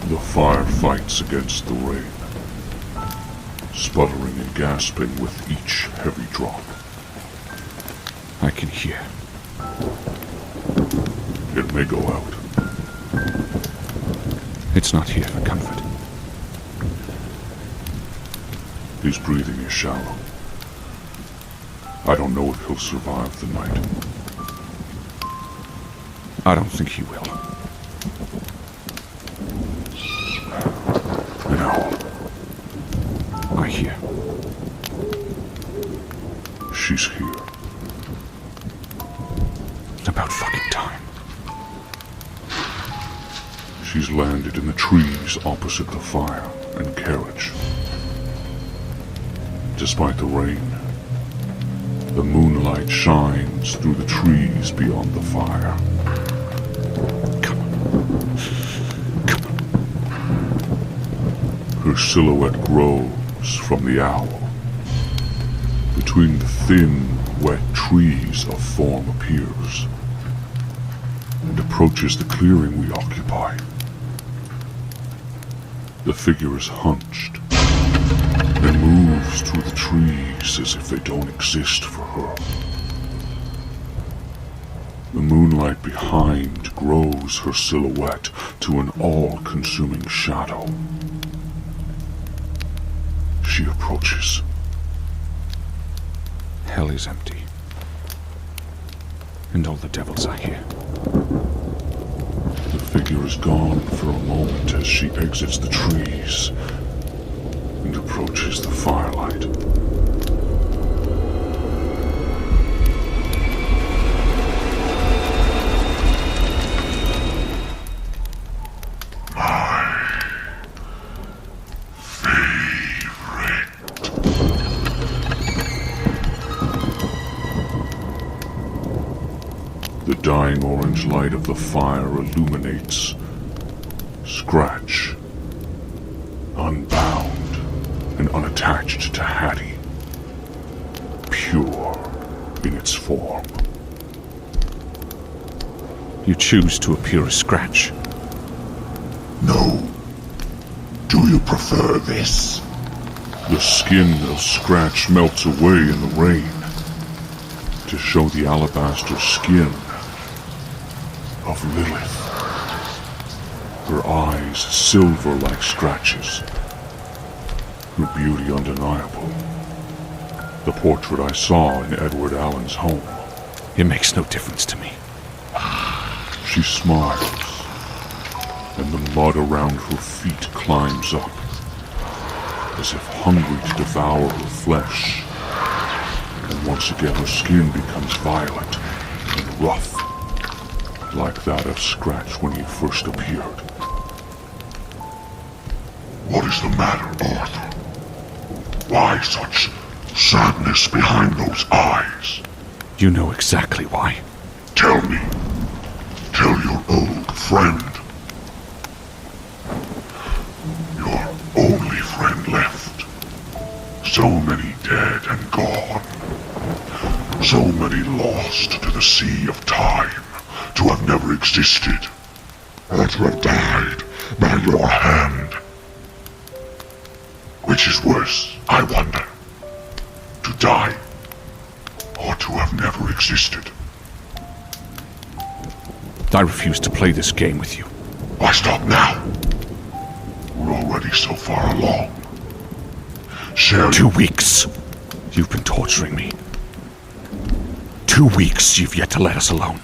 The fire fights against the rain, sputtering and gasping with each heavy drop. I can hear. It may go out. It's not here for comfort. His breathing is shallow. I don't know if he'll survive the night. I don't think he will. An owl. I hear. She's here. About fucking time. She's landed in the trees opposite the fire and carriage. Despite the rain, the moonlight shines through the trees beyond the fire. Come on. Come on. Her silhouette grows from the owl. Between the thin, wet trees a form appears and approaches the clearing we occupy. The figure is hunched and moves through the trees as if they don't exist for her. The moonlight behind grows her silhouette to an all-consuming shadow. She approaches. Hell is empty. And all the devils are here. The figure is gone for a moment as she exits the trees and approaches the firelight. The dying orange light of the fire illuminates Scratch, unbound and unattached to Hattie, pure in its form. You choose to appear as Scratch. No. Do you prefer this? The skin of Scratch melts away in the rain to show the alabaster skin of Lilith. Her eyes silver like Scratch's. Her beauty undeniable. The portrait I saw in Edward Allen's home. It makes no difference to me. She smiles, and the mud around her feet climbs up, as if hungry to devour her flesh. And once again her skin becomes violet and rough, like that of Scratch when he first appeared. What is the matter, Arthur? Why such sadness behind those eyes? You know exactly why. Tell me. Tell your old friend. Your only friend left. So many dead and gone. So many lost to the sea of time, to have never existed, or to have died by your hand. Which is worse, I wonder? To die, or to have never existed? I refuse to play this game with you. Why stop now? We're already so far along. Share 2 weeks. You've been torturing me. 2 weeks you've yet to let us alone.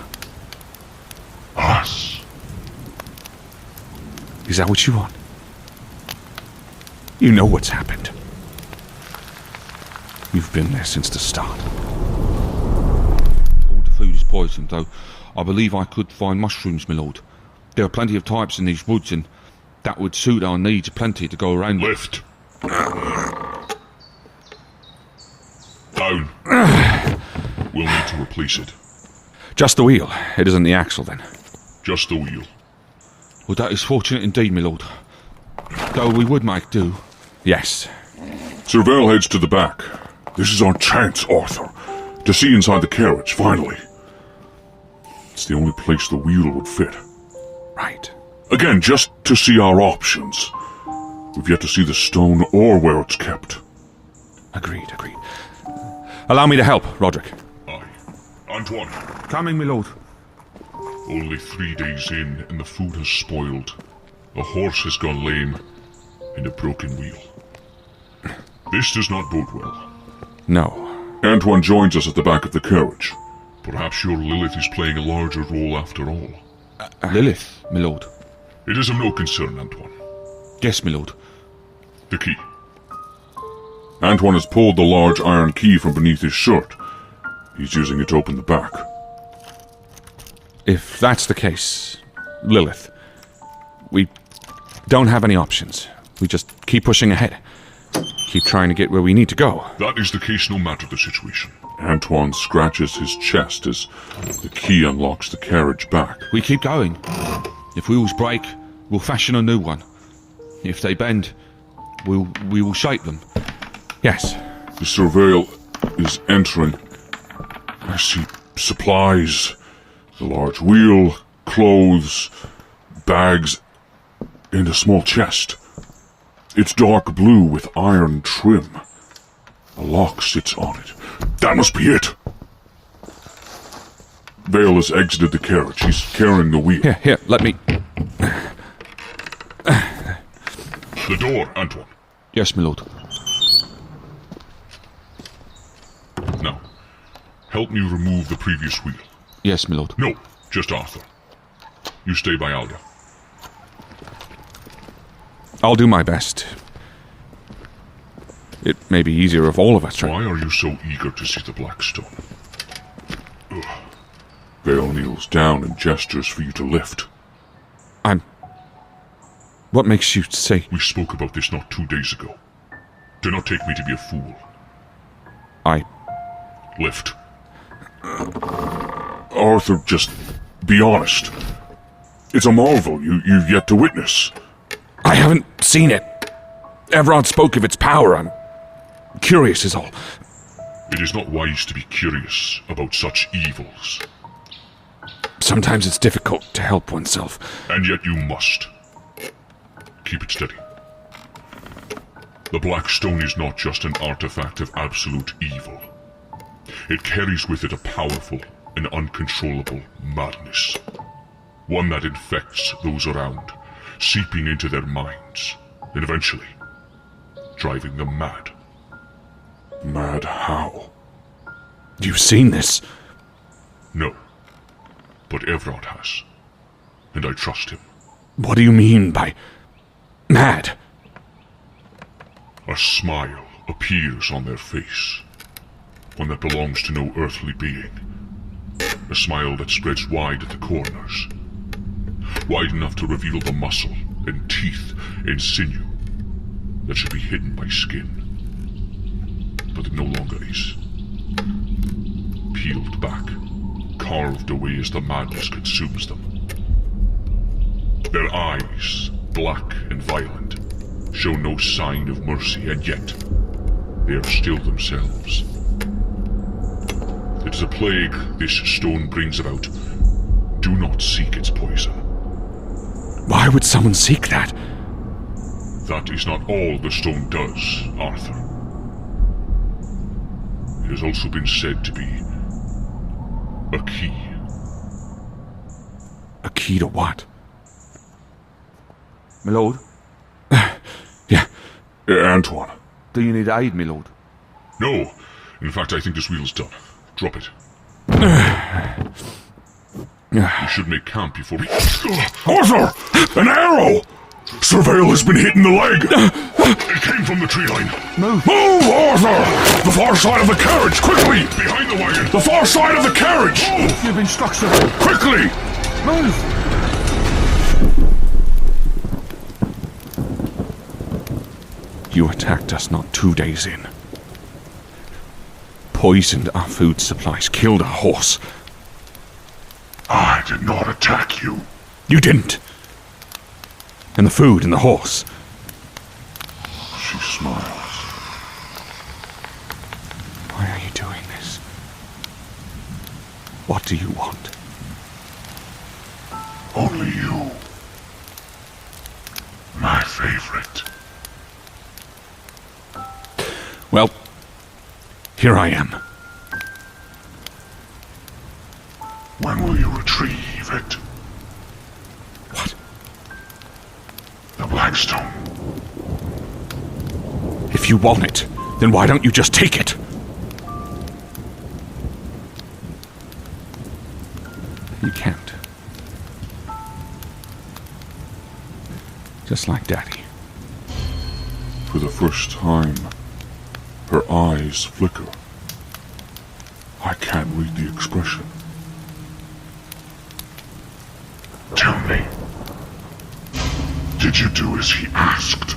us. Is that what you want? You know what's happened. You've been there since the start. All the food is poisoned, though I believe I could find mushrooms, my lord. There are plenty of types in these woods, and that would suit our needs plenty to go around. Lift. Down. We'll need to replace it. Just the wheel. It isn't the axle, then. Just the wheel. Well, that is fortunate indeed, my lord. Though we would make do. Yes. Serval heads to the back. This is our chance, Arthur, to see inside the carriage, finally. It's the only place the wheel would fit. Right. Again, just to see our options. We've yet to see the stone or where it's kept. Agreed. Allow me to help, Roderick. Aye. Antoine, Coming, my lord. only 3 days in and the food has spoiled. A horse has gone lame, and a broken wheel. This does not bode well. No. Antoine joins us at the back of the carriage. Perhaps your Lilith is playing a larger role after all. Lilith, my lord. It is of no concern, Antoine. Yes, my lord. The key. Antoine has pulled the large iron key from beneath his shirt. He's using it to open the back. If that's the case, Lilith, we don't have any options. We just keep pushing ahead. Keep trying to get where we need to go. That is the case no matter the situation. Antoine scratches his chest as the key unlocks the carriage back. We keep going. If wheels break, we'll fashion a new one. If they bend, we will shape them. Yes. The surveil is entering. I see supplies, the large wheel, clothes, bags, and a small chest. It's dark blue with iron trim. A lock sits on it. That must be it! Vale has exited the carriage. He's carrying the wheel. Here, let me... The door, Antoine. Yes, my lord. Now, help me remove the previous wheel. Yes, my lord. No, just Arthur. You stay by Alda. I'll do my best. It may be easier if all of us try. Why are you so eager to see the Black Stone? Vale kneels down and gestures for you to lift. What makes you say... We spoke about this not 2 days ago. Do not take me to be a fool. I... Lift. Arthur, just be honest. It's a marvel you've yet to witness. I haven't seen it. Everard spoke of its power. I'm curious is all. It is not wise to be curious about such evils. Sometimes it's difficult to help oneself. And yet you must. Keep it steady. The Black Stone is not just an artifact of absolute evil. It carries with it a powerful and uncontrollable madness. One that infects those around, seeping into their minds, and eventually driving them mad. Mad how? You've seen this? No. But Everard has. And I trust him. What do you mean by... mad? A smile appears on their face. One that belongs to no earthly being. A smile that spreads wide at the corners. Wide enough to reveal the muscle and teeth and sinew that should be hidden by skin. But it no longer is. Peeled back, carved away as the madness consumes them. Their eyes, black and violent, show no sign of mercy, and yet they are still themselves. It is a plague this stone brings about. Do not seek its poison. Why would someone seek that? That is not all the stone does, Arthur. It has also been said to be a key. A key to what? My lord, Yeah. Antoine. do you need aid, my lord? No. In fact, I think this wheel's done. Drop it. We should make camp before we... Arthur! An arrow! Surveil has been hit in the leg! It came from the tree line. Move, Arthur! The far side of the carriage, quickly! Behind the wagon. The far side of the carriage! You've been struck, sir. Quickly! Move! You attacked us not 2 days in. Poisoned our food supplies, killed our horse. I did not attack you. You didn't. And the food and the horse. She smiles. Why are you doing this? What do you want? Only you. favorite. Well, here I am. When will you retrieve it? What? The Blackstone. If you want it, then why don't you just take it? You can't. Just like Daddy. For the first time, her eyes flicker. I can't read the expression. Tell me, did you do as he asked?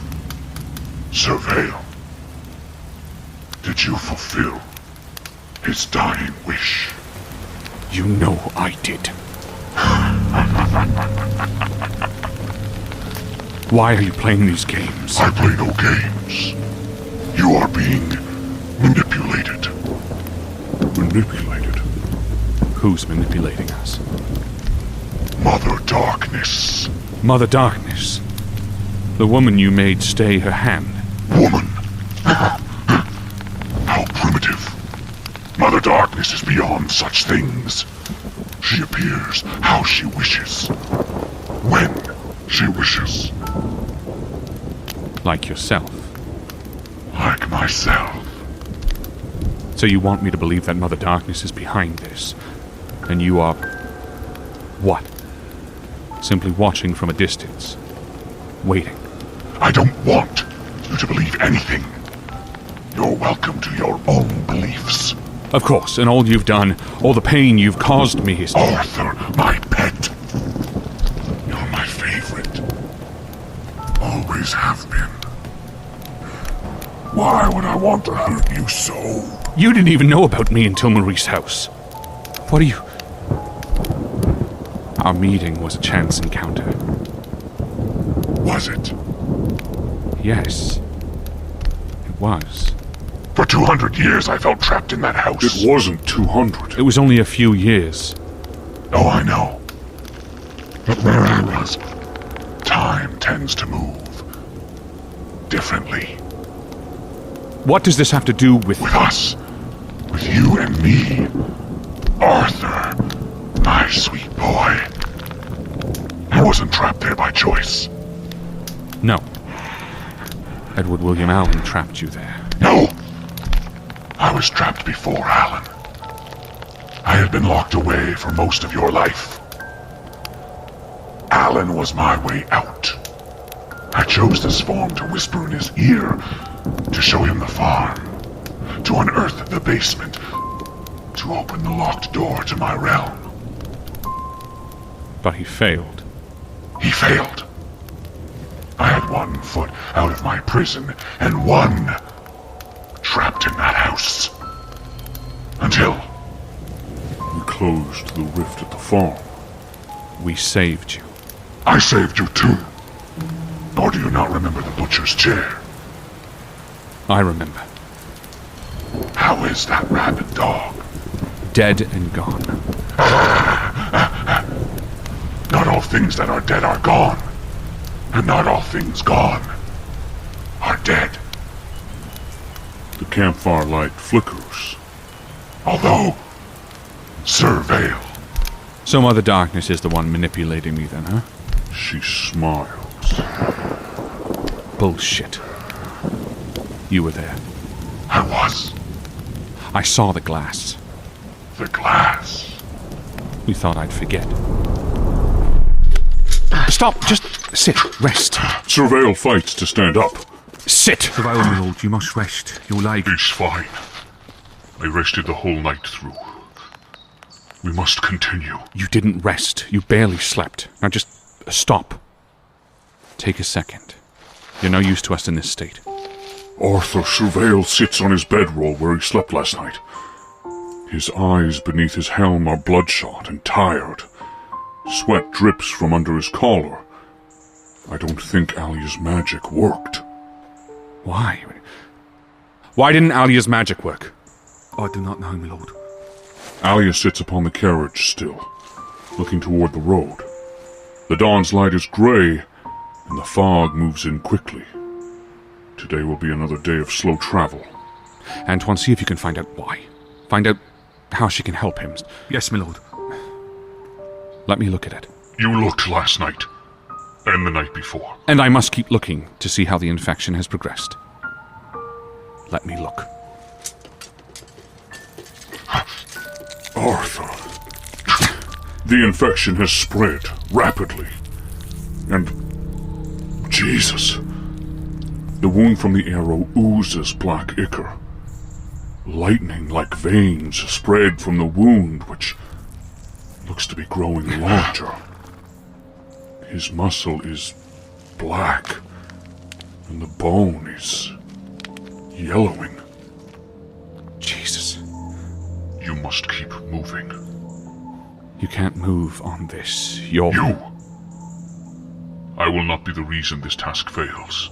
Surveil. Did you fulfill his dying wish? You know I did. Why are you playing these games? I play no games. You are being manipulated. Manipulated. Who's manipulating us? Mother Darkness. Mother Darkness. The woman you made stay her hand. Woman. How primitive. Mother Darkness is beyond such things. She appears how she wishes. When she wishes. Like yourself. Like myself. So you want me to believe that Mother Darkness is behind this? And you are... what? Simply watching from a distance. Waiting. I don't want you to believe anything. You're welcome to your own beliefs. Of course, and all you've done, all the pain you've caused me is... Arthur, my pet. You're my favorite. Always have been. Why would I want to hurt you so? You didn't even know about me until Marie's house. What are you... Our meeting was a chance encounter. Was it? Yes. It was. For 200 years I felt trapped in that house. It wasn't 200. It was only a few years. Oh, I know. But where I was, time tends to move. Differently. What does this have to do with... With us. With you and me. Arthur. My sweet boy. I wasn't trapped there by choice. No. Edward William Allen trapped you there. No! I was trapped before Alan. I had been locked away for most of your life. Alan was my way out. I chose this form to whisper in his ear, to show him the farm, to unearth the basement, to open the locked door to my realm. But he failed. He failed. I had 1 foot out of my prison and 1 trapped in that house. Until We closed the rift at the farm. We saved you. I saved you too. Or do you not remember the butcher's chair? I remember. How is that rabid dog? Dead and gone. Not all things that are dead are gone. And not all things gone are dead. The campfire light flickers. Although, surveil. So Mother Darkness is the one manipulating me then, huh? She smiles. Bullshit. You were there. I was. I saw the glass. The glass. We thought I'd forget. Stop! Just sit. Rest. Surveil fights to stand up. Sit! Surveil, my lord, you must rest. Your leg... It's fine. I rested the whole night through. We must continue. You didn't rest. You barely slept. Now just stop. Take a second. You're no use to us in this state. Arthur Surveil sits on his bedroll where he slept last night. His eyes beneath his helm are bloodshot and tired. Sweat drips from under his collar. I don't think Alia's magic worked. Why? Why didn't Alia's magic work? I do not know, my lord. Alia sits upon the carriage still, looking toward the road. The dawn's light is grey, and the fog moves in quickly. Today will be another day of slow travel. Antoine, see if you can find out why. Find out how she can help him. Yes, my lord. Let me look at it. You looked last night, and the night before. And I must keep looking to see how the infection has progressed. Let me look. Arthur, the infection has spread rapidly. And... Jesus. The wound from the arrow oozes black ichor. Lightning like veins spread from the wound, which looks to be growing larger. His muscle is black, and the bone is yellowing. Jesus. You must keep moving. You can't move on this. You're... You! I will not be the reason this task fails.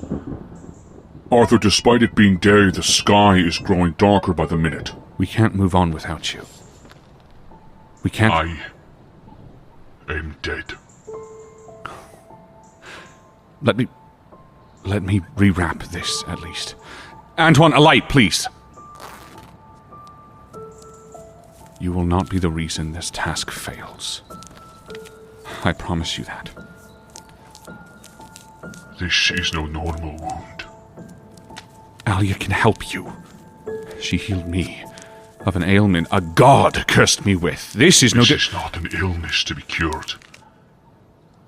Arthur, despite it being day, the sky is growing darker by the minute. We can't move on without you. We can't... I am dead. Let me rewrap this, at least. Antoine, a light, please! You will not be the reason this task fails. I promise you that. This is no normal wound. Alia can help you. She healed me of an ailment a god cursed me with. This is This is not an illness to be cured.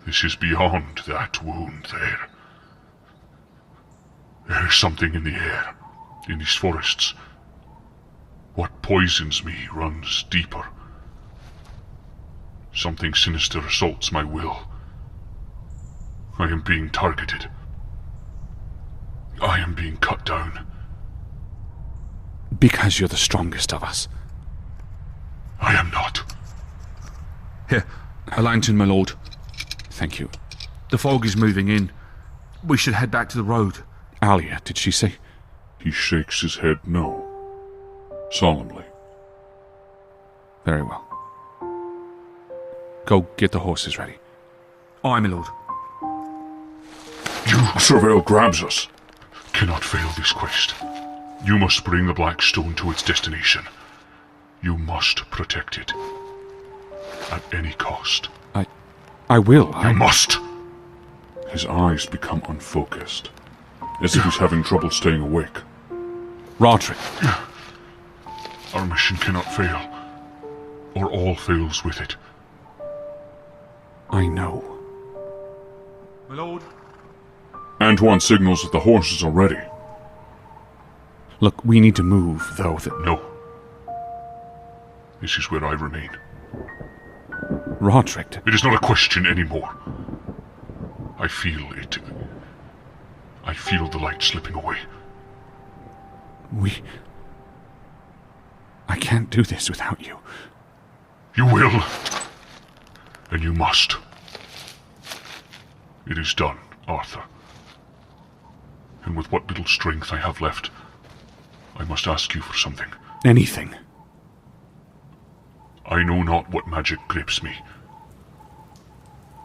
This is beyond that wound there. There is something in the air, in these forests. What poisons me runs deeper. Something sinister assaults my will. I am being targeted. I am being cut down. Because you're the strongest of us. I am not. Here, a lantern, my lord. Thank you. The fog is moving in. We should head back to the road. Alia, did she say? He shakes his head no. Solemnly. Very well. Go get the horses ready. Aye, my lord. You Surveil grabs us. cannot fail this quest. You must bring the Black Stone to its destination. You must protect it. At any cost. I will. You must! His eyes become unfocused, as if he's having trouble staying awake. Roderick. Our mission cannot fail, or all fails with it. I know. My lord. Antoine signals that the horses are ready. Look, we need to move, though. No. This is where I remain. Roderick. It is not a question anymore. I feel it. I feel the light slipping away. I can't do this without you. You will. And you must. It is done, Arthur. And with what little strength I have left, I must ask you for something. Anything. I know not what magic grips me,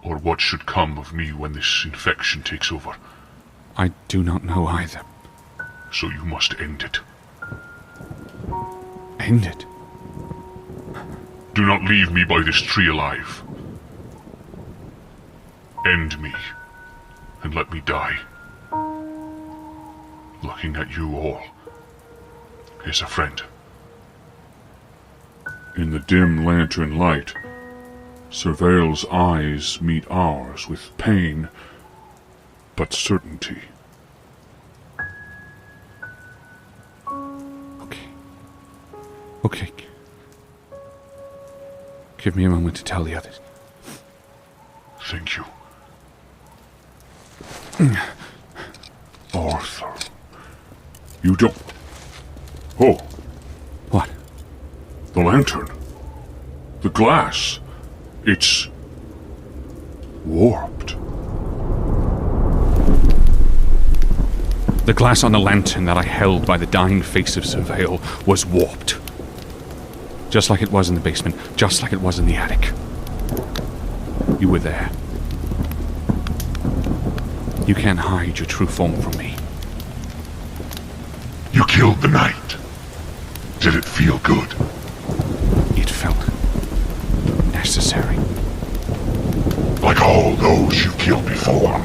or what should come of me when this infection takes over. I do not know either. So you must end it. End it. Do not leave me by this tree alive. End me, and let me die. Looking at you all as a friend. In the dim lantern light, Surveil's eyes meet ours with pain, but certainty. Okay. Give me a moment to tell the others. Thank you. Arthur. You don't... Oh, What? the lantern. The glass. It's... warped. The glass on the lantern that I held by the dying face of Surveil was warped. Just like it was in the basement, just like it was in the attic. You were there. You can't hide your true form from me. You killed the knight. Did it feel good? It felt necessary. Like all those you killed before.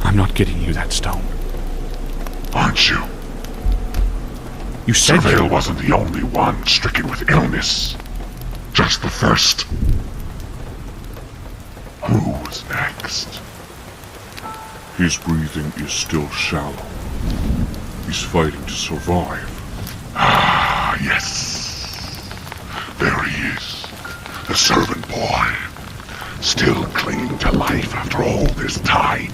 I'm not getting you that stone. Aren't you? You said Surveil wasn't the only one stricken with illness. Just the first. Who's next? His breathing is still shallow. He's fighting to survive. Ah, yes. There he is. The servant boy. Still clinging to life after all this time.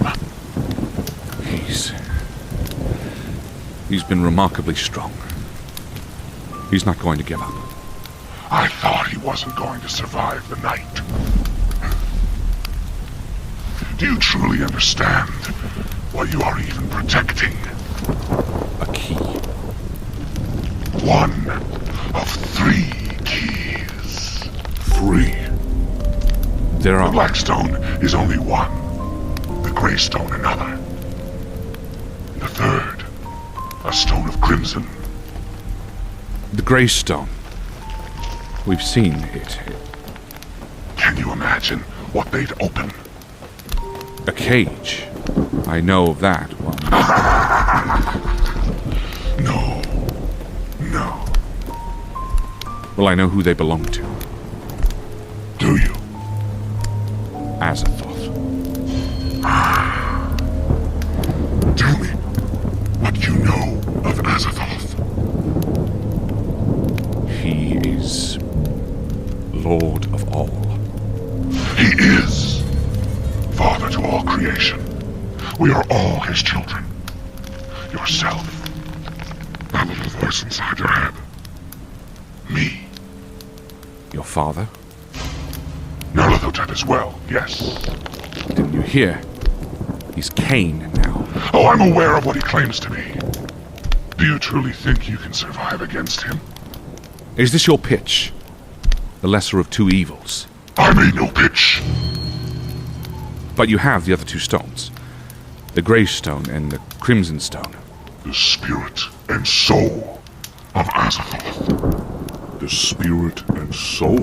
He's been remarkably strong. He's not going to give up. I thought he wasn't going to survive the night. Do you truly understand what you are even protecting? A key. One of 3 keys. 3. There The are... black stone is only one. The gray stone another. And the third, a stone of crimson. The Grey Stone. We've seen it. Can you imagine what they'd open? A cage. I know of that one. No. No. Well, I know who they belong to. Do you? Azathoth. Tell me what you know of Azathoth. He is Lord of all. He is Father to all creation. We are all his children. Yourself. That little voice inside your head. Me. Your father? Lilith as well, yes. Didn't you hear? He's Cain now. Oh, I'm aware of what he claims to be. Do you truly think you can survive against him? Is this your pitch? The lesser of 2 evils. I made no pitch. But you have the other 2 stones. The Grey Stone and the Crimson Stone. The spirit and soul of Azathoth. The spirit and soul.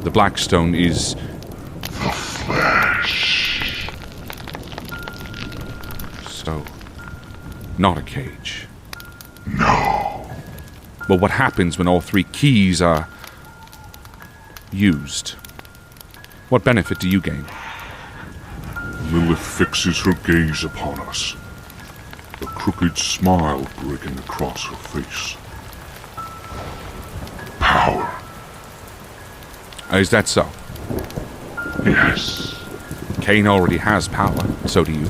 The Black Stone is... The flesh. so... not a cage. No. But what happens when all 3 keys are... used? What benefit do you gain? Lilith fixes her gaze upon us. A crooked smile breaking across her face. Power. Is that so? Yes. Cain already has power, so do you.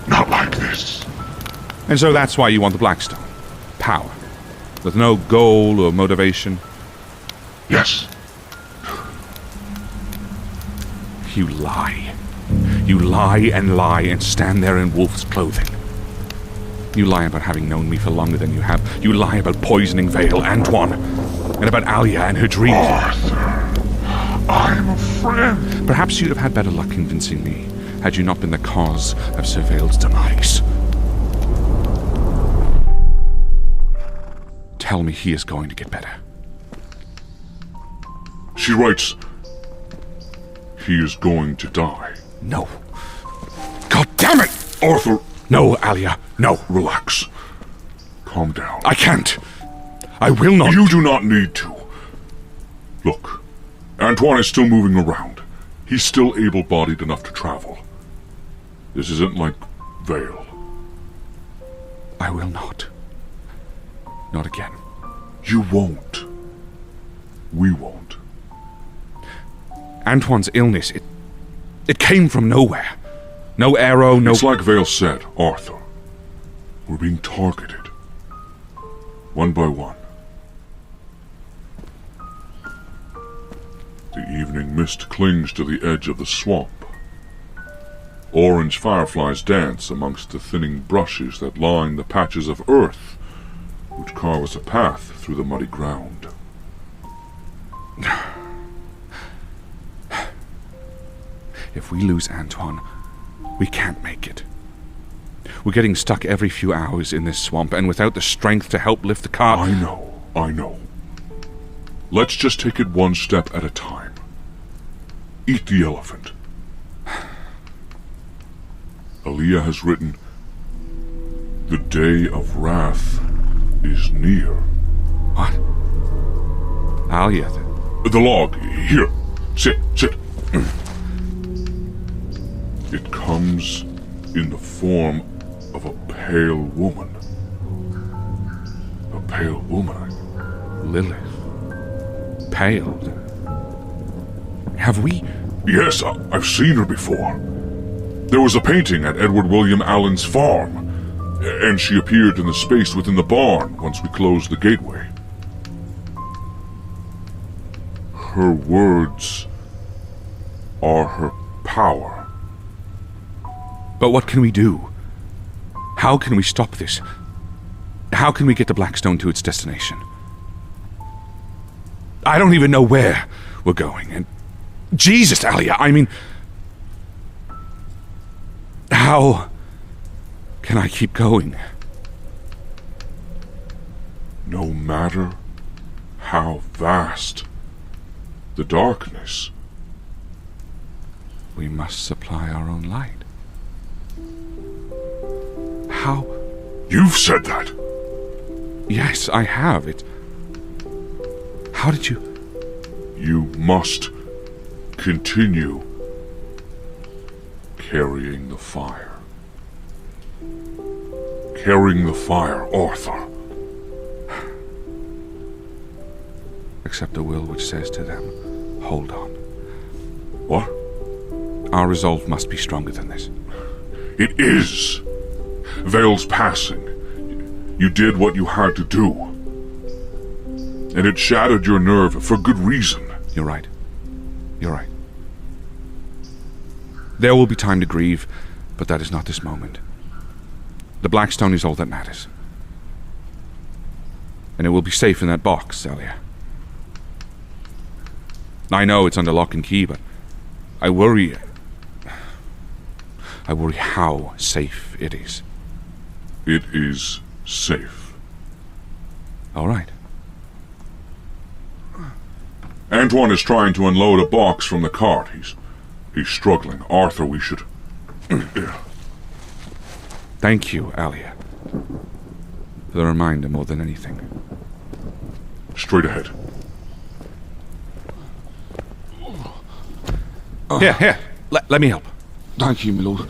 Not like this. And so that's why you want the Blackstone. Power. With no goal or motivation. Yes. You lie. You lie and stand there in wolf's clothing. You lie about having known me for longer than you have. You lie about poisoning Vale, Antoine, and about Alia and her dreams. Arthur, I'm a friend. Perhaps you'd have had better luck convincing me, had you not been the cause of Sir Vale's demise. Tell me he is going to get better. She writes, he is going to die. No. God damn it! Arthur! No, Alia, no. Relax. Calm down. I can't. I will not. You do not need to. Look, Antoine is still moving around. He's still able-bodied enough to travel. This isn't like Vale. I will not. Not again. You won't. We won't. Antoine's illness, it came from nowhere. No arrow, no... It's like Vale said, Arthur. We're being targeted. One by one. The evening mist clings to the edge of the swamp. Orange fireflies dance amongst the thinning brushes that line the patches of earth which carve us a path through the muddy ground. If we lose Antoine, we can't make it. We're getting stuck every few hours in this swamp, and without the strength to help lift the cart... I know. Let's just take it one step at a time. Eat the elephant. Aaliyah has written, "The day of wrath is near." What? Alia? The log. Here. Sit. It comes in the form of a pale woman. A pale woman. Lilith. Pale. Have we... Yes, I've seen her before. There was a painting at Edward William Allen's farm, and she appeared in the space within the barn once we closed the gateway. Her words are her power. But what can we do? How can we stop this? How can we get the Blackstone to its destination? I don't even know where we're going, and... Jesus, Alia, I mean... How can I keep going? No matter how vast the darkness, We must supply our own light. How? You've said that. Yes, I have. How did you... You must continue carrying the fire. Carrying the fire, Arthur. Accept a will which says to them, hold on. What? Our resolve must be stronger than this. It is. Vale's passing. You did what you had to do. And it shattered your nerve for good reason. You're right. There will be time to grieve, but that is not this moment. The Blackstone is all that matters. And it will be safe in that box, Elia. I know it's under lock and key, but I worry how safe it is. It is safe. All right. Antoine is trying to unload a box from the cart. He's struggling. Arthur, we should... Thank you, Alia. For the reminder more than anything. Straight ahead. Here. Let me help. Thank you, my lord.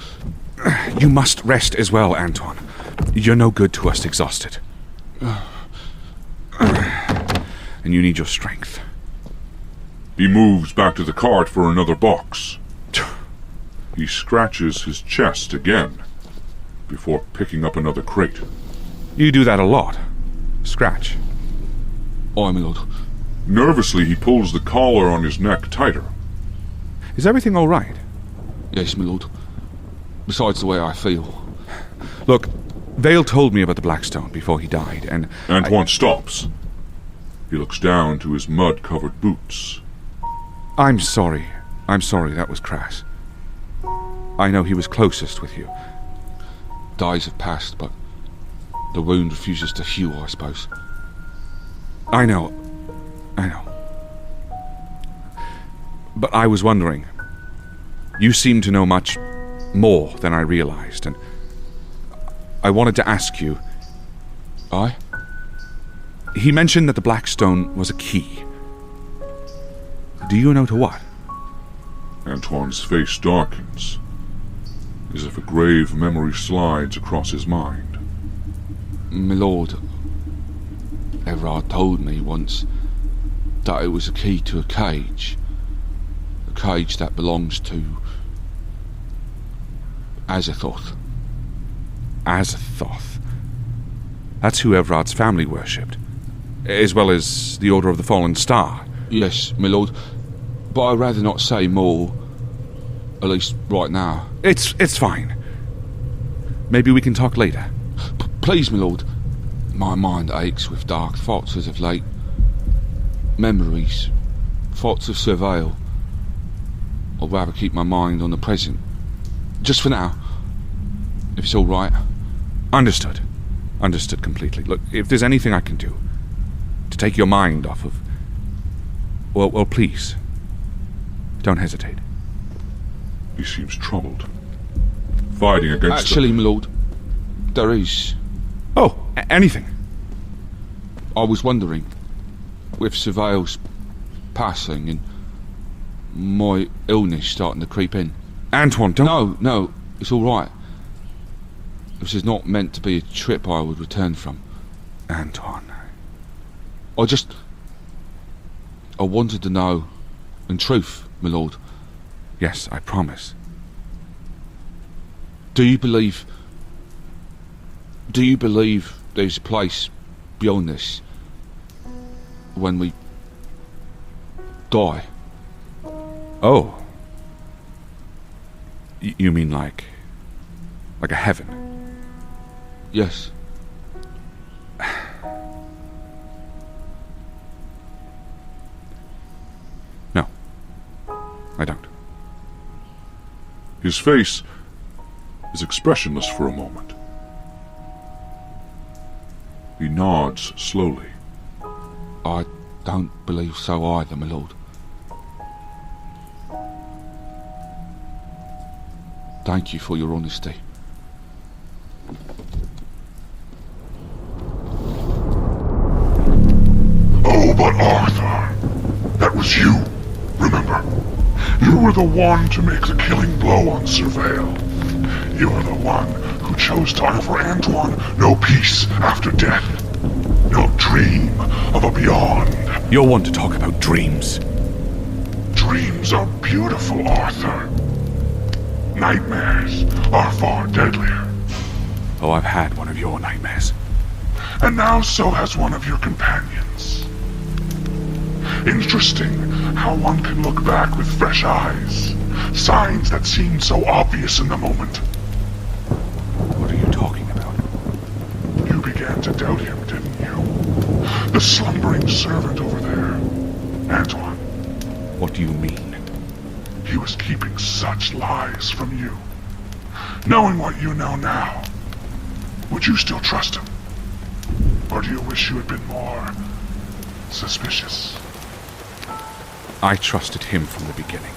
You must rest as well, Antoine. You're no good to us exhausted. And you need your strength. He moves back to the cart for another box. He scratches his chest again before picking up another crate. You do that a lot. Scratch. Aye, my lord. Nervously, he pulls the collar on his neck tighter. Is everything all right? Yes, my lord. Besides the way I feel. Look, Vale told me about the Blackstone before he died, and... Antoine stops. He looks down to his mud-covered boots. I'm sorry. That was crass. I know he was closest with you. Days have passed, but the wound refuses to heal, I suppose. I know. But I was wondering. You seem to know much more than I realized, and I wanted to ask you... Aye? He mentioned that the Blackstone was a key. Do you know to what? Antoine's face darkens, as if a grave memory slides across his mind. My lord, Everard told me once that it was a key to a cage that belongs to Azathoth. Azathoth? That's who Everard's family worshipped, as well as the Order of the Fallen Star. Yes, my lord, but I'd rather not say more, at least right now. It's fine. Maybe we can talk later. Please, my lord. My mind aches with dark thoughts as of late. Memories, thoughts of Sir Vale. I'd rather keep my mind on the present. Just for now. If it's all right. Understood. Understood completely. Look, if there's anything I can do to take your mind off of... Well, please. Don't hesitate. He seems troubled. Fighting against Actually, my lord, there is. Oh, anything. I was wondering, with Surveil's passing and my illness starting to creep in. Antoine, don't... No, it's all right. This is not meant to be a trip I would return from. Antoine. I wanted to know, in truth, my lord. Yes, I promise. Do you believe there's a place beyond this when we die? Oh. You mean like a heaven? Yes. No. I don't. His face is expressionless for a moment. He nods slowly. I don't believe so either, my lord. Thank you for your honesty. Oh, but Arthur, that was you, remember? You were the one to make the killing blow on Surveil. You are the one who chose to offer Antoine no peace after death. No dream of a beyond. You're one to talk about dreams. Dreams are beautiful, Arthur. Nightmares are far deadlier. Oh, I've had one of your nightmares. And now so has one of your companions. Interesting how one can look back with fresh eyes. Signs that seemed so obvious in the moment. What are you talking about? You began to doubt him, didn't you? The slumbering servant over there. Antoine. What do you mean? He was keeping such lies from you. Knowing what you know now, would you still trust him? Or do you wish you had been more suspicious? I trusted him from the beginning.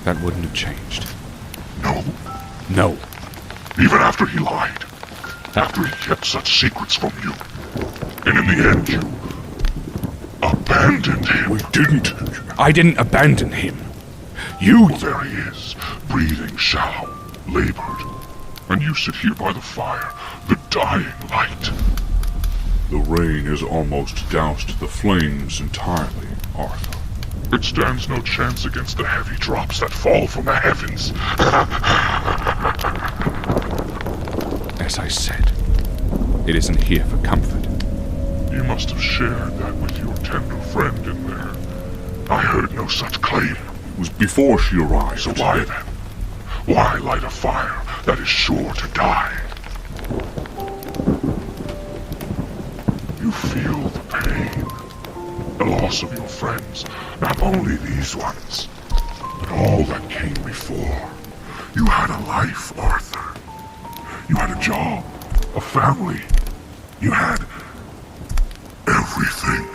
That wouldn't have changed. No. No. Even after he lied. After he kept such secrets from you. And in the end, you abandoned him. We didn't. I didn't abandon him. You... Well, there he is, breathing shallow, labored. And you sit here by the fire, the dying light. The rain has almost doused the flames entirely, Arthur. It stands no chance against the heavy drops that fall from the heavens. As I said, it isn't here for comfort. You must have shared that with your tender friend in there. I heard no such claim. It was before she arrived. So why then? Why light a fire that is sure to die? You feel the pain, the loss of your friends, not only these ones, but all that came before. You had a life, Arthur. You had a job, a family. You had everything.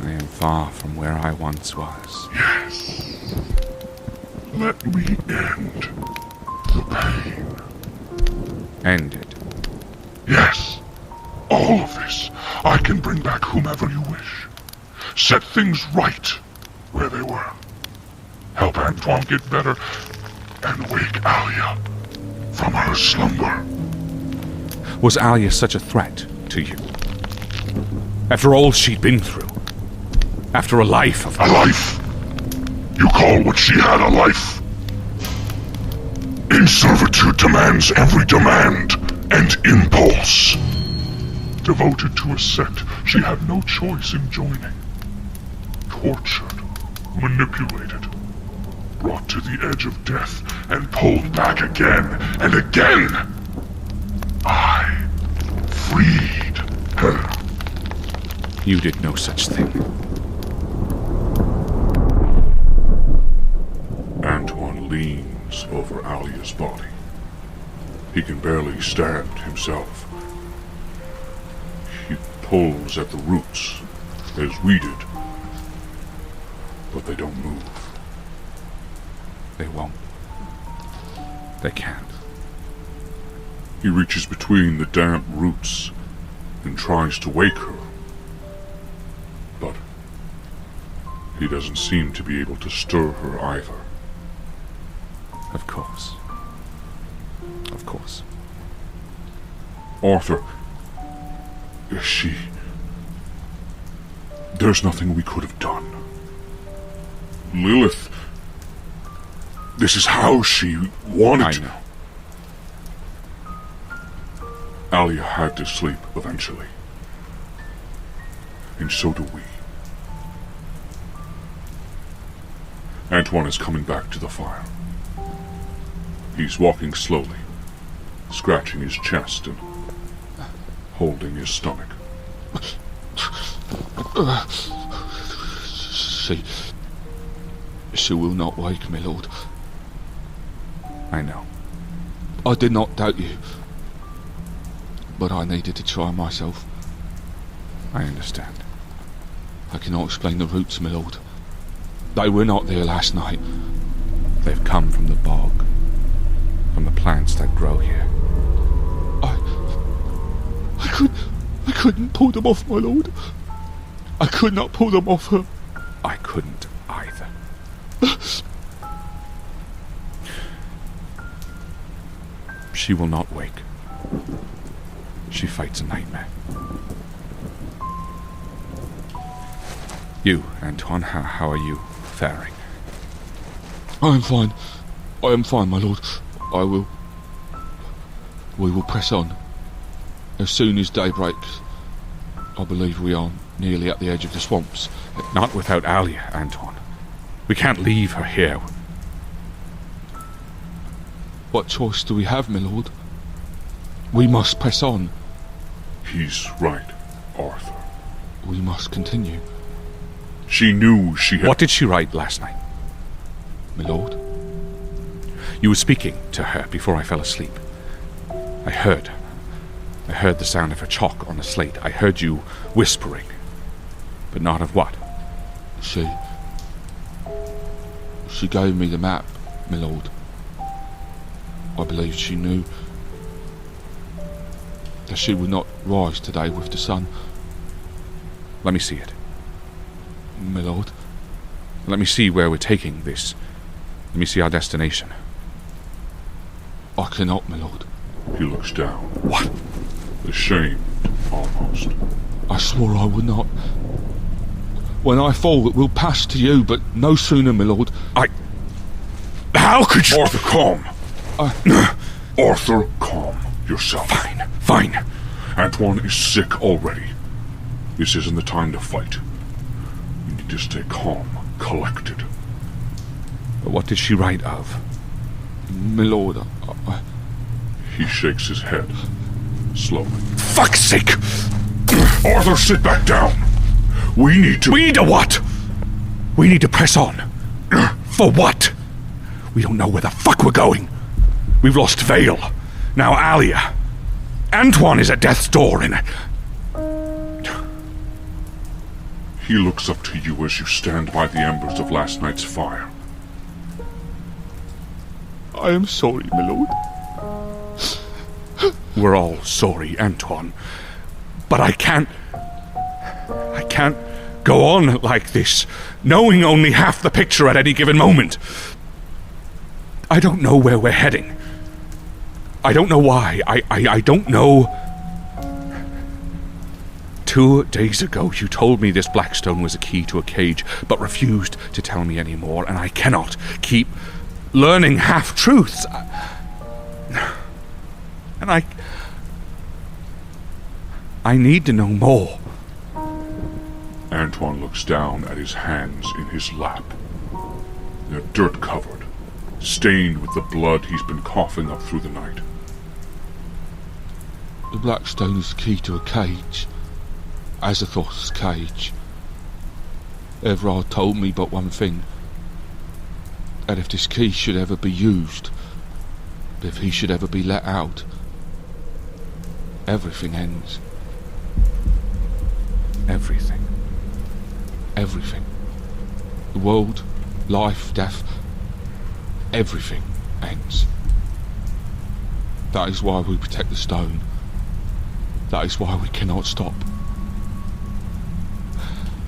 I am far from where I once was. Yes. Let me end the pain. End it. Yes. All of this. I can bring back whomever you wish. Set things right where they were. Help Antoine get better and wake Alia from her slumber. Was Alia such a threat to you? After all she'd been through? After a life of... A life? You call what she had a life? In servitude demands every demand and impulse. Devoted to a sect she had no choice in joining. Tortured, manipulated, brought to the edge of death and pulled back again and again. I freed her. You did no such thing. leans over Alia's body. He can barely stand himself. He pulls at the roots, as we did, but they don't move. They won't. They can't. He reaches between the damp roots and tries to wake her, but he doesn't seem to be able to stir her either. Of course. Of course. Arthur, there's nothing we could have done. Lilith, this is how she wanted to. I know. Alia had to sleep eventually. And so do we. Antoine is coming back to the fire. He's walking slowly, scratching his chest and holding his stomach. She will not wake, my lord. I know. I did not doubt you, but I needed to try myself. I understand. I cannot explain the roots, my lord. They were not there last night. They've come from the bog, from the plants that grow here. I couldn't pull them off, my lord. I could not pull them off her. I couldn't either. She will not wake. She fights a nightmare. You, Antoine, how are you faring? I am fine. I am fine, my lord. We will press on. As soon as day breaks, I believe we are nearly at the edge of the swamps. Not without Alia, Antoine. We can't leave her here. What choice do we have, my lord? We must press on. He's right, Arthur. We must continue. She knew she had... What did she write last night? My lord? You were speaking to her before I fell asleep. I heard the sound of her chalk on the slate. I heard you whispering, but not of what. She gave me the map, my lord. I believe she knew that she would not rise today with the sun. Let me see it. My lord? Let me see where we're taking this. Let me see our destination. I cannot, my lord. He looks down, What? ashamed almost. I swore I would not. When I fall, it will pass to you, but no sooner, my lord. How could you... Arthur, calm. Arthur, calm yourself. Fine. Antoine is sick already. This isn't the time to fight. You need to stay calm, collected. But what did she write of? My lord, He shakes his head, slowly. Fuck's sake! Arthur, sit back down. We need to... We need to what? We need to press on. For what? We don't know where the fuck we're going. We've lost Vale. Now Alia. Antoine is at death's door and... He looks up to you as you stand by the embers of last night's fire. I am sorry, my lord. We're all sorry, Antoine. But I can't go on like this, knowing only half the picture at any given moment. I don't know where we're heading. I don't know why. I don't know. 2 days ago, you told me this blackstone was a key to a cage, but refused to tell me any more, and I cannot keep learning half-truths. And I need to know more. Antoine looks down at his hands in his lap. They're dirt-covered, stained with the blood he's been coughing up through the night. The blackstone is the key to a cage. Azathoth's cage. Everard told me but one thing. And if this key should ever be used, if he should ever be let out, everything ends. Everything. Everything. The world, life, death, everything ends. That is why we protect the stone. That is why we cannot stop.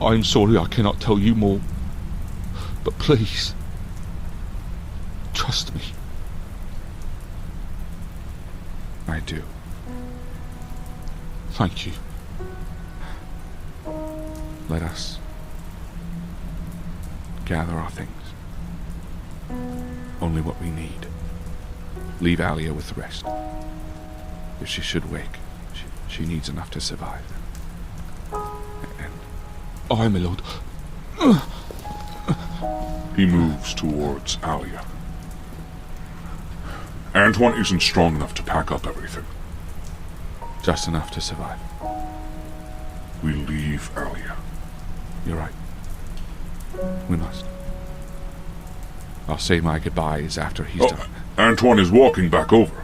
I am sorry I cannot tell you more, but please, trust me. I do. Thank you. Let us gather our things. Only what we need. Leave Alia with the rest. If she should wake, she needs enough to survive. And Aye, my lord. He moves towards Alia. Antoine isn't strong enough to pack up everything. just enough to survive. We leave Alia. You're right. We must. I'll say my goodbyes after he's done. Antoine is walking back over.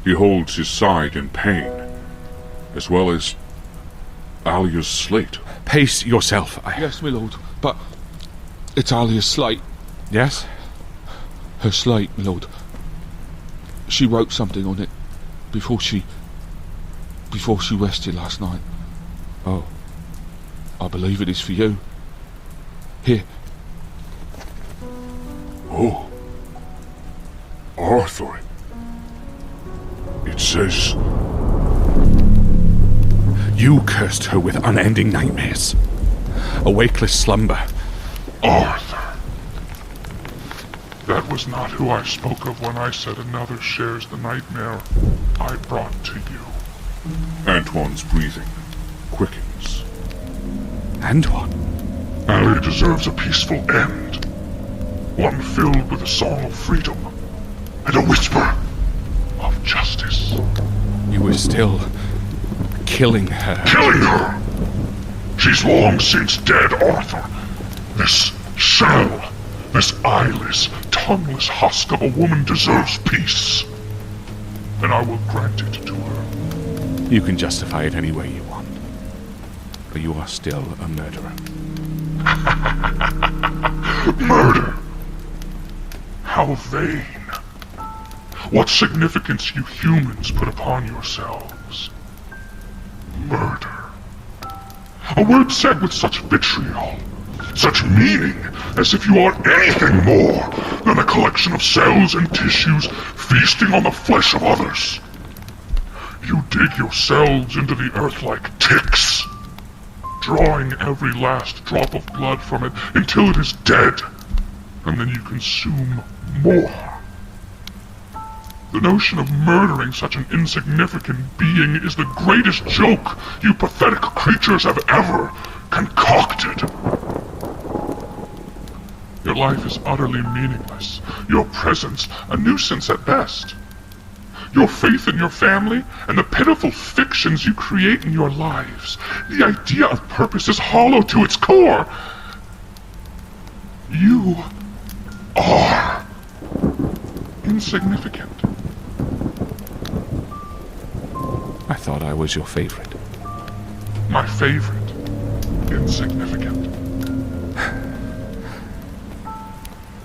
He holds his side in pain, as well as Alia's slate. Pace yourself. Yes, my lord, but it's Alia's slate. Yes? Her slate, my lord. She wrote something on it before she rested last night. Oh. I believe it is for you. Here. Oh. Arthur. It says... You cursed her with unending nightmares. A wakeless slumber. Arthur. That was not who I spoke of when I said another shares the nightmare I brought to you. Antoine's breathing quickens. Antoine? Alia deserves a peaceful end. One filled with a song of freedom and a whisper of justice. You were still killing her. Killing her! She's long since dead, Arthur. This shell, this eyeless, tongueless husk of a woman deserves peace. And I will grant it to her. You can justify it any way you want. But you are still a murderer. Murder! How vain. What significance you humans put upon yourselves. Murder. A word said with such vitriol, such meaning, as if you are anything more than a collection of cells and tissues feasting on the flesh of others. You dig yourselves into the earth like ticks, drawing every last drop of blood from it until it is dead, and then you consume more. The notion of murdering such an insignificant being is the greatest joke you pathetic creatures have ever concocted. Your life is utterly meaningless, your presence a nuisance at best. Your faith in your family and the pitiful fictions you create in your lives. The idea of purpose is hollow to its core. You are insignificant. I thought I was your favorite. My favorite. Insignificant.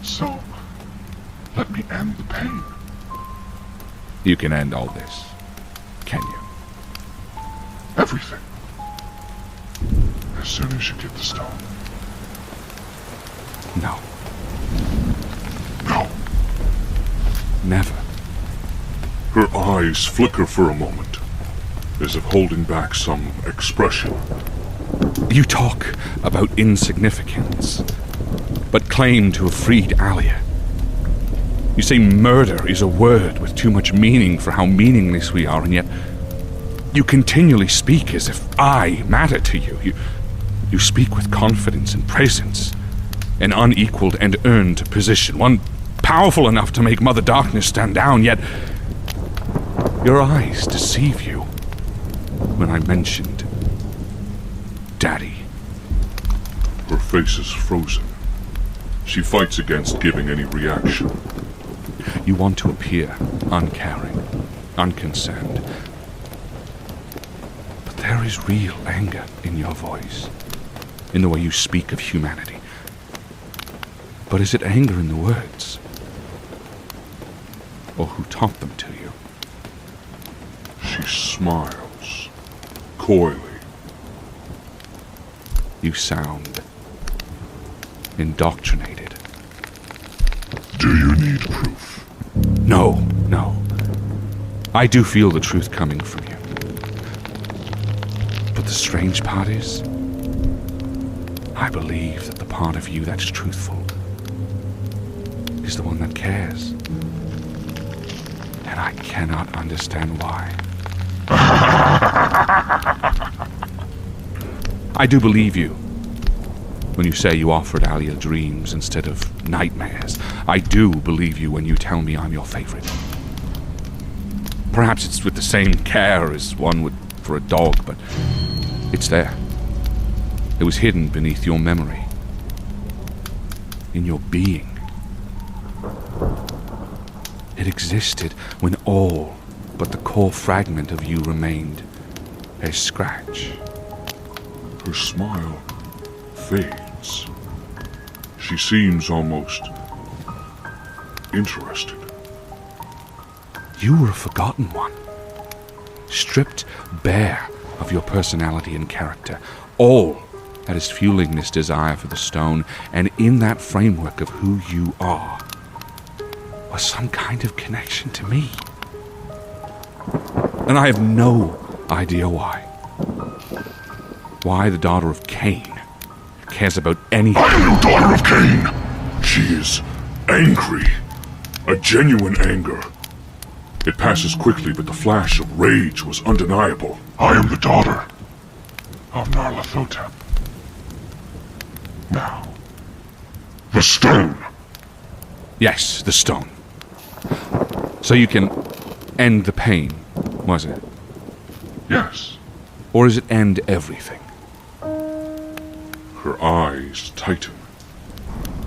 So, let me end the pain. You can end all this, can you? Everything. As soon as you get the stone. No. No. Never. Her eyes flicker for a moment, as if holding back some expression. You talk about insignificance, but claim to have freed Alia. You say murder is a word with too much meaning for how meaningless we are, and yet you continually speak as if I matter to you. You speak with confidence and presence, an unequaled and earned position, one powerful enough to make Mother Darkness stand down, yet your eyes deceive you when I mentioned Daddy. Her face is frozen. She fights against giving any reaction. You want to appear uncaring, unconcerned. But there is real anger in your voice, in the way you speak of humanity. But is it anger in the words? Or who taught them to you? She smiles, coyly. You sound indoctrinated. Do you need proof? No. I do feel the truth coming from you. But the strange part is, I believe that the part of you that's truthful is the one that cares. And I cannot understand why. I do believe you when you say you offered Alia dreams instead of nightmares. I do believe you when you tell me I'm your favorite. Perhaps it's with the same care as one would for a dog, but it's there. It was hidden beneath your memory, in your being. It existed when all but the core fragment of you remained a scratch. Her smile fades. She seems almost interested. You were a forgotten one, stripped bare of your personality and character. All that is fueling this desire for the stone, and in that framework of who you are was some kind of connection to me. And I have no idea why. Why the daughter of Cain cares about anything. I am no daughter of Cain! She is angry. A genuine anger. It passes quickly, but the flash of rage was undeniable. I am the daughter of Nyarlathotep. Now, the stone. Yes, the stone. So you can end the pain, was it? Yes. Or does it end everything? Her eyes tighten.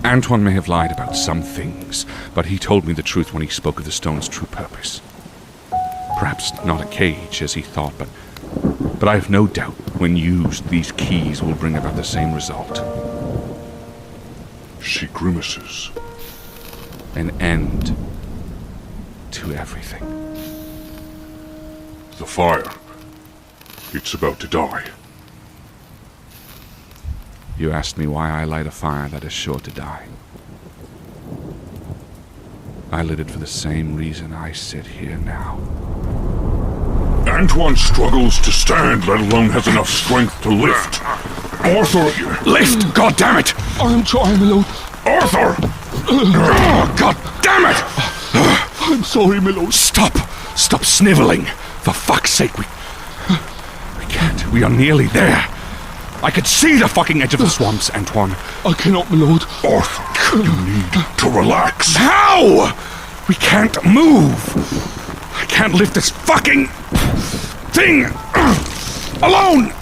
Antoine may have lied about some things, but he told me the truth when he spoke of the stone's true purpose. Perhaps not a cage, as he thought, but I have no doubt when used, these keys will bring about the same result. She grimaces. An end to everything. The fire. It's about to die. You asked me why I light a fire that is sure to die. I lit it for the same reason I sit here now. Antoine struggles to stand, let alone has enough strength to lift. Arthur! Lift! God damn it! I am trying, my lord. Arthur! God damn it! I'm sorry, my lord. Stop sniveling! For fuck's sake, we can't. We are nearly there. I could see the fucking edge of the swamps, Antoine. I cannot, my lord. Arthur, you need to relax. How? We can't move. I can't lift this fucking thing alone.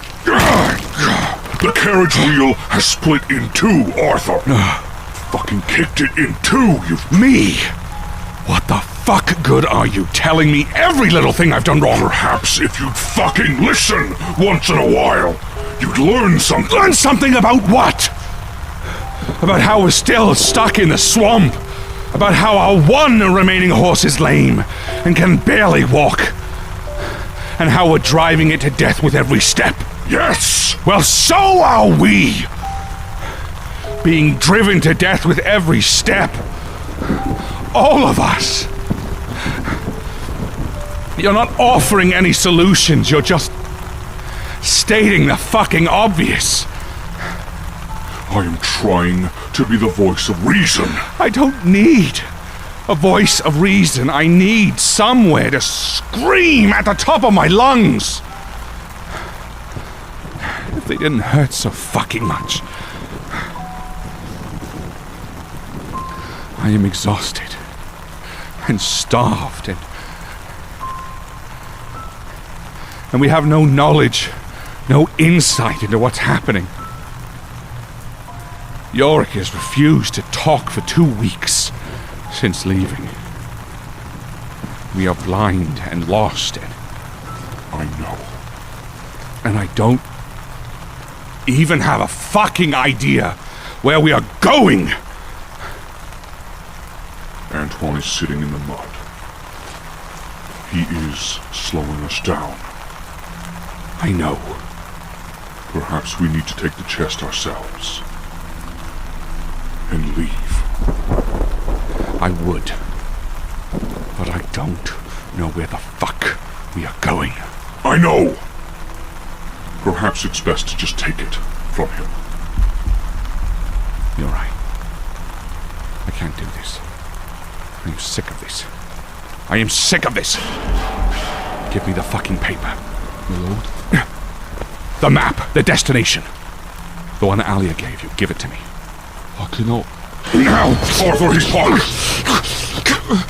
The carriage wheel has split in two, Arthur. Fucking kicked it in two, Me? What the fuck good are you telling me every little thing I've done wrong? Perhaps if you'd fucking listen once in a while, you'd learn something. Learn something about what? About how we're still stuck in the swamp. About how our one remaining horse is lame and can barely walk. And how we're driving it to death with every step. Yes! Well, so are we. Being driven to death with every step. All of us. You're not offering any solutions, you're just stating the fucking obvious. I am trying to be the voice of reason. I don't need a voice of reason. I need somewhere to scream at the top of my lungs. If they didn't hurt so fucking much. I am exhausted and starved and we have no knowledge, no insight into what's happening. Yorick has refused to talk for 2 weeks since leaving. We are blind and lost, and I know. And I don't even have a fucking idea where we are going! Antoine is sitting in the mud. He is slowing us down. I know. Perhaps we need to take the chest ourselves. And leave. I would. But I don't know where the fuck we are going. I know! Perhaps it's best to just take it from him. You're right. I can't do this. I am sick of this. I am sick of this! Give me the fucking paper. My lord. The map, the destination. The one Alia gave you. Give it to me. I cannot. Now! Arthur, he's falling!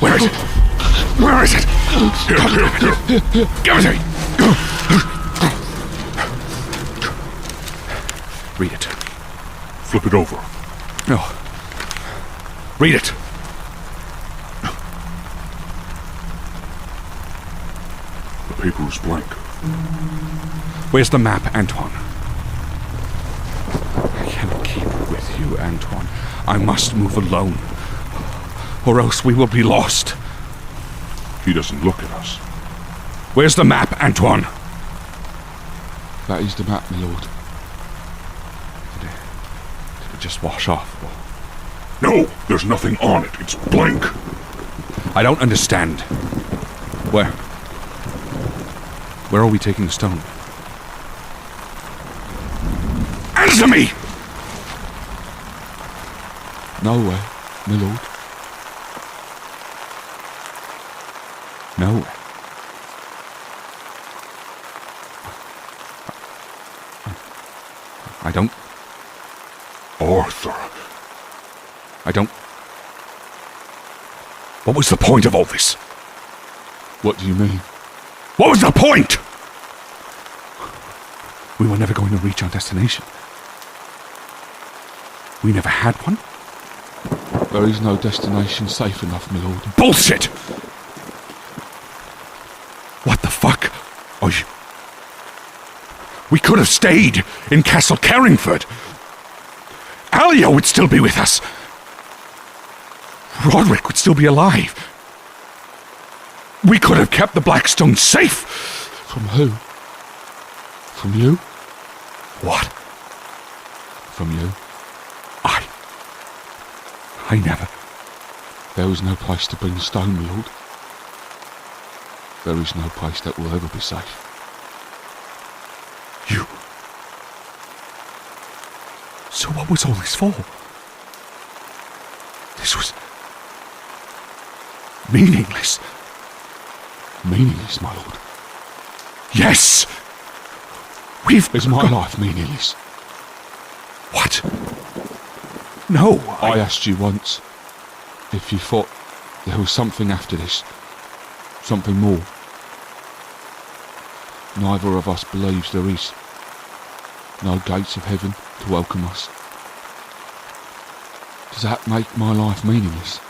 Where is it? Where is it? Here. Give it to me! Read it. Flip it over. No. Read it. The paper is blank. Where's the map, Antoine? I cannot keep with you, Antoine. I must move alone, or else we will be lost. He doesn't look at us. Where's the map, Antoine? That is the map, my lord. Did it just wash off? No! There's nothing on it. It's blank. I don't understand. Where are we taking the stone? Answer me! Nowhere, my lord. Nowhere. I don't... Arthur. I don't... What was the point of all this? What do you mean? What was the point? We were never going to reach our destination. We never had one. There is no destination safe enough, my lord. Bullshit! What the fuck are you... We could have stayed in Castle Carringford. Alia would still be with us. Roderick would still be alive. We could have kept the Blackstone safe. From who? From you? What? From you. I never... There is no place to bring the stone, my lord. There is no place that will ever be safe. You... So what was all this for? This was... meaningless. Meaningless, my lord. Yes! Is my life meaningless? What? No, I asked you once if you thought there was something after this. Something more. Neither of us believes there is. No gates of heaven to welcome us. Does that make my life meaningless?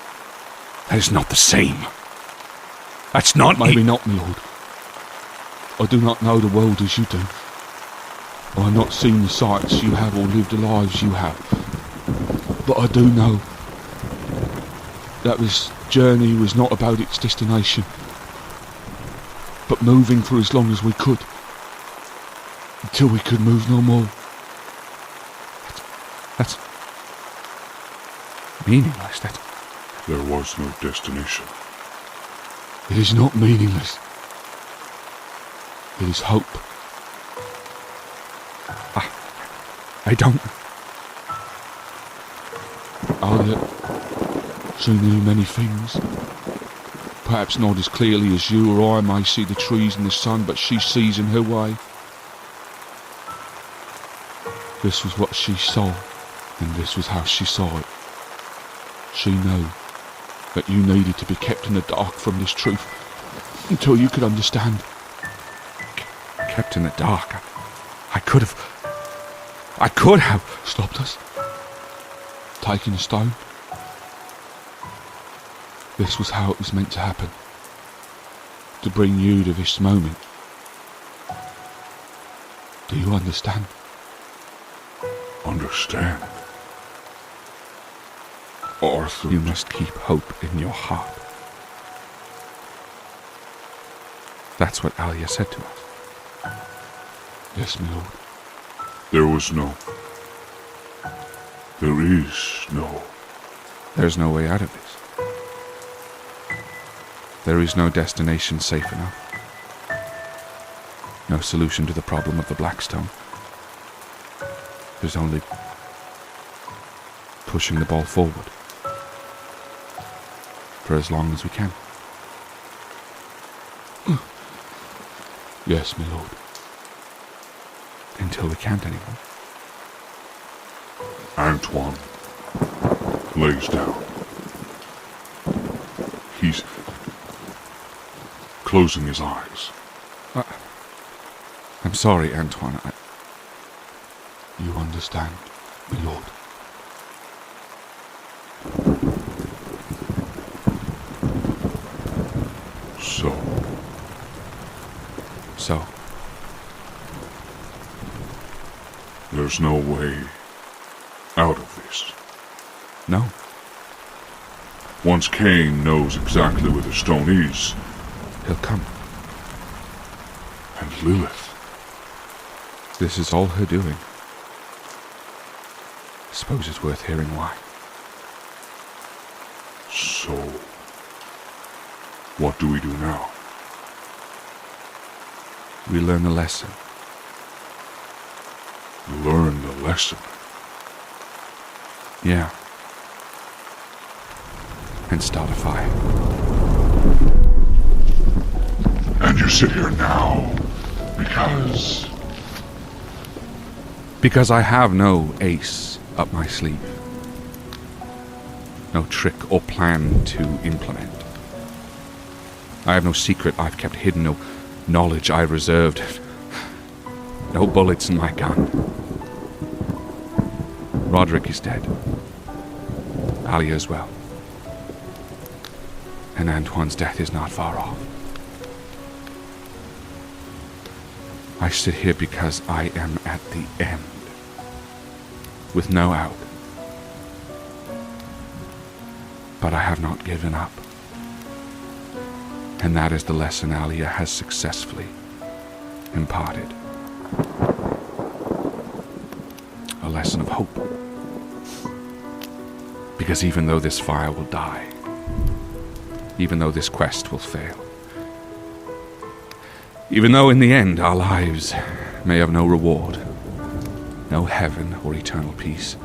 That is not the same. That's not... Maybe not, my lord. I do not know the world as you do. I have not seen the sights you have or lived the lives you have. But I do know that this journey was not about its destination, but moving for as long as we could, until we could move no more. That's... meaningless. That... There was no destination. It is not meaningless. It is hope. I don't... Alia, she knew many things. Perhaps not as clearly as you or I may see the trees and the sun, but she sees in her way. This was what she saw, and this was how she saw it. She knew that you needed to be kept in the dark from this truth until you could understand. Kept in the dark. I could have... Stopped us? taking a stone. This was how it was meant to happen. To bring you to this moment. Do you understand? Understand? Arthur. You must keep hope in your heart. That's what Alia said to us. Yes, my lord. There was no... There is no... There's no way out of this. There is no destination safe enough. No solution to the problem of the Blackstone. There's only pushing the ball forward. For as long as we can. Yes, my lord. Until we can't anymore. Antoine lays down. He's closing his eyes. I'm sorry, Antoine. You understand, my lord. So, there's no way out of this. no. Once Cain knows exactly where the stone is, He'll come. and Lilith, This is all her doing. I suppose it's worth hearing why. so what do we do now? We learn the lesson. Learn the lesson. Yeah. And start a fire. And you sit here now because... Because I have no ace up my sleeve. No trick or plan to implement. I have no secret I've kept hidden, no knowledge I reserved. No bullets in my gun. Roderick is dead. Alia as well. And Antoine's death is not far off. I sit here because I am at the end. With no out. But I have not given up. And that is the lesson Alia has successfully imparted. A lesson of hope. Because even though this fire will die, even though this quest will fail, even though in the end our lives may have no reward, no heaven or eternal peace,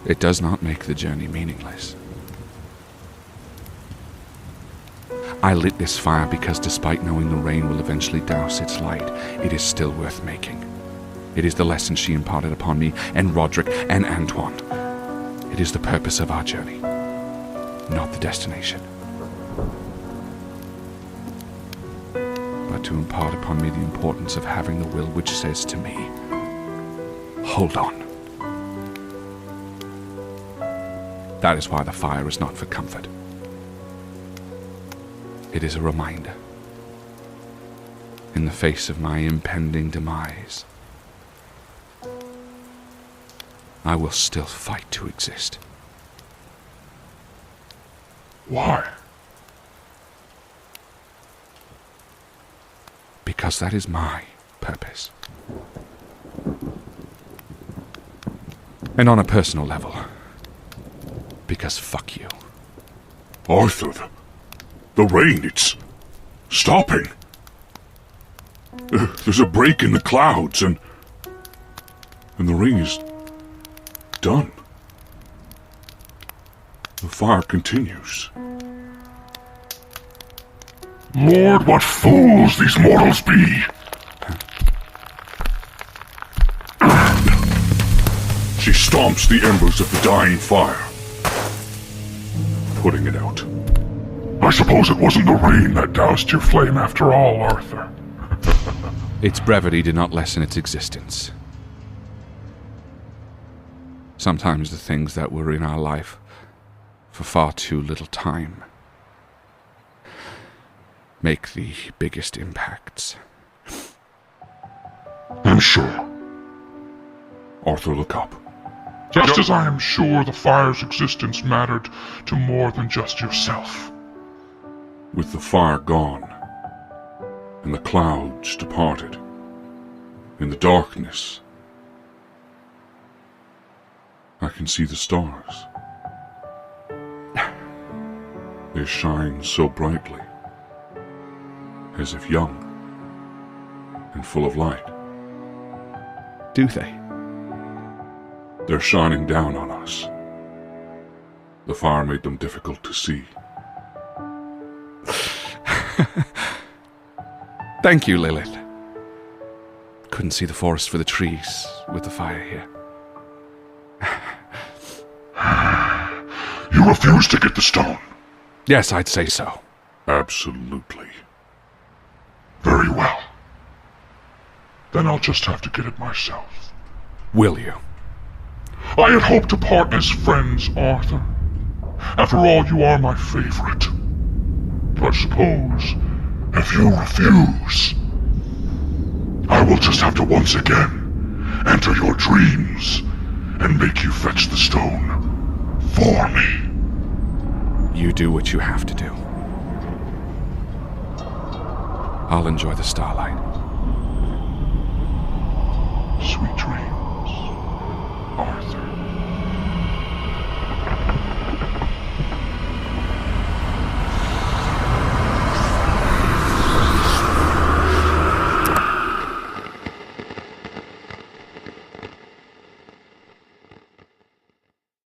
it does not make the journey meaningless. I lit this fire because despite knowing the rain will eventually douse its light, it is still worth making. It is the lesson she imparted upon me and Roderick and Antoine. It is the purpose of our journey, not the destination. But to impart upon me the importance of having the will which says to me, hold on. That is why the fire is not for comfort. It is a reminder. In the face of my impending demise, I will still fight to exist. Why? Because that is my purpose. And on a personal level, because fuck you. Arthur, the rain, it's stopping. There's a break in the clouds and the rain is done. The fire continues. Lord, what fools these mortals be! She stomps the embers of the dying fire, putting it out. I suppose it wasn't the rain that doused your flame after all, Arthur. Its brevity did not lessen its existence. Sometimes the things that were in our life for far too little time make the biggest impacts. I'm sure. Arthur, look up. Just as I am sure the fire's existence mattered to more than just yourself. With the fire gone, and the clouds departed, in the darkness, I can see the stars. They shine so brightly, as if young and full of light. Do they? They're shining down on us. The fire made them difficult to see. Thank you, Lilith. Couldn't see the forest for the trees with the fire here. You refuse to get the stone. Yes, I'd say so. Absolutely. Very well. Then I'll just have to get it myself. Will you? I had hoped to part as friends, Arthur. After all, you are my favorite. But suppose, if you refuse, I will just have to once again enter your dreams and make you fetch the stone for me. You do what you have to do. I'll enjoy the starlight.